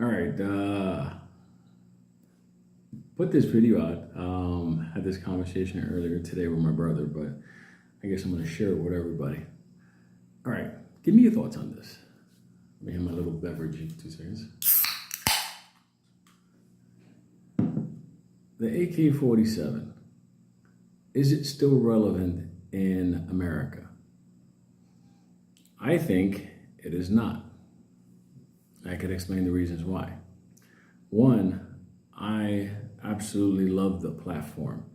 All right, put this video out. Had this conversation earlier today with my brother, but I guess I'm going to share it with everybody. All right, give me your thoughts on this. Let me have my little beverage in 2 seconds. The AK-47, is it still relevant in America? I think it is not. I could explain the reasons why. One, I absolutely love the platform.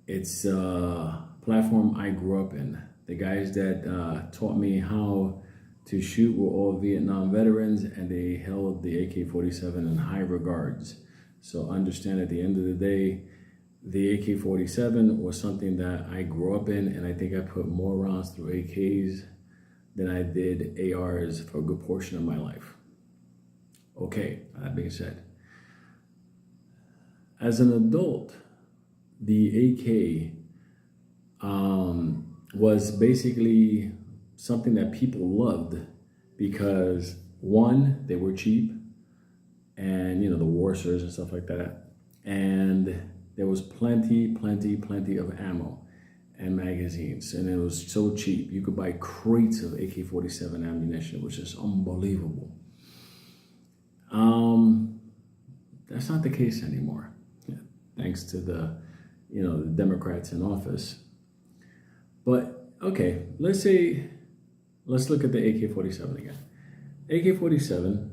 It's a platform I grew up in. The guys that taught me how to shoot were all Vietnam veterans, and they held the AK-47 in high regards. So understand, at the end of the day, the AK-47 was something that I grew up in, and I think I put more rounds through AKs than I did ARs for a good portion of my life. Okay, that being said, as an adult, the AK was basically something that people loved because, one, they were cheap, and the Warsers and stuff like that, and there was plenty of ammo and magazines, and it was so cheap. You could buy crates of AK-47 ammunition, which is unbelievable. That's not the case anymore, thanks to the Democrats in office. But okay, let's look at the AK-47 again. AK-47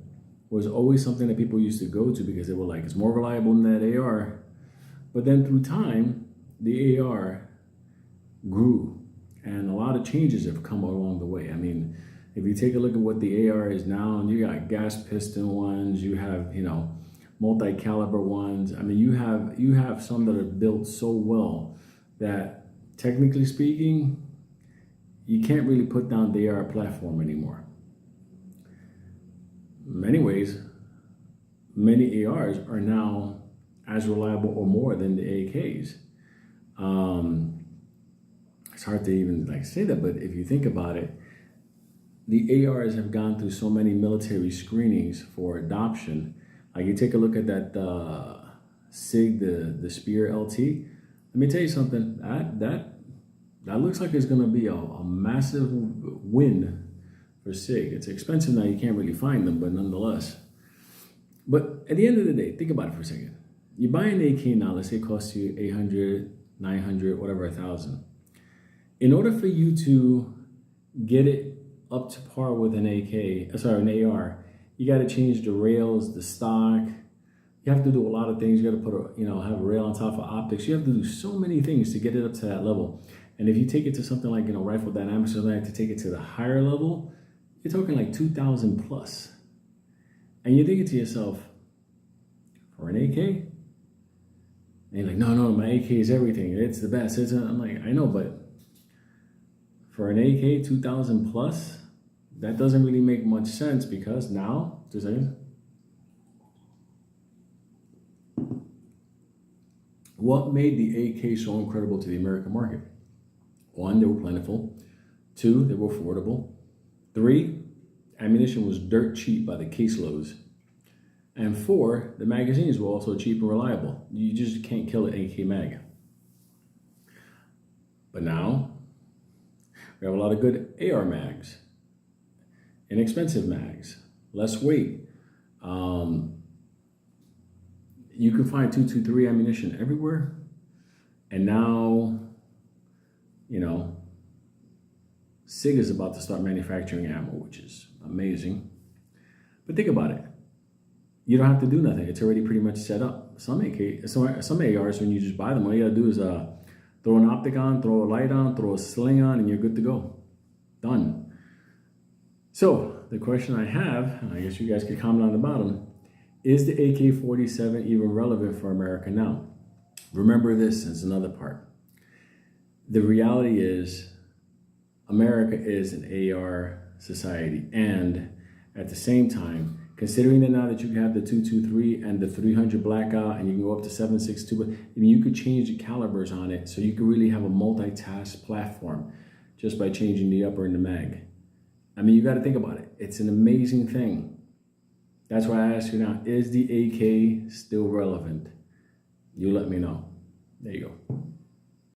was always something that people used to go to because they were like, it's more reliable than that AR. But then through time, the AR grew, and a lot of changes have come along the way. I mean, if you take a look at what the AR is now, and you got gas piston ones, you have, multi-caliber ones. I mean, you have some that are built so well that, technically speaking, you can't really put down the AR platform anymore. In many ways, many ARs are now as reliable or more than the AKs. It's hard to even say that, but if you think about it, the ARs have gone through so many military screenings for adoption. Like, you take a look at that SIG, the Spear LT. Let me tell you something. That looks like it's going to be a massive win for SIG. It's expensive now. You can't really find them, but nonetheless. But at the end of the day, think about it for a second. You buy an AK now, let's say it costs you $800, $900, whatever, 1,000. In order for you to get it up to par with an an AR, you got to change the rails, the stock. You have to do a lot of things. You got to put have a rail on top of optics. You have to do so many things to get it up to that level. And if you take it to something like Rifle Dynamics or something, to take it to the higher level, you're talking like 2,000 plus. And you're thinking to yourself, for an AK? And you're like, no, my AK is everything. It's the best. I'm like, I know, but for an AK 2,000 plus, that doesn't really make much sense, because now, 2 seconds. What made the AK so incredible to the American market? 1, they were plentiful. 2, they were affordable. 3, ammunition was dirt cheap by the caseloads. And 4, the magazines were also cheap and reliable. You just can't kill an AK mag. But now, we have a lot of good AR mags, inexpensive mags, less weight. You can find 223 ammunition everywhere. And now, SIG is about to start manufacturing ammo, which is amazing. But think about it. You don't have to do nothing. It's already pretty much set up. Some ARs, when you just buy them, all you gotta do is throw an optic on, throw a light on, throw a sling on, and you're good to go. Done. So the question I have, and I guess you guys could comment on the bottom, is the AK-47 even relevant for America now? Remember, this is another part. The reality is, America is an AR society, and at the same time, considering that now that you have the 223 and the 300 blackout, and you can go up to 7.62, you could change the calibers on it, so you could really have a multitask platform just by changing the upper and the mag. You got to think about it. It's an amazing thing. That's why I ask you now, is the AK still relevant? You let me know. There you go.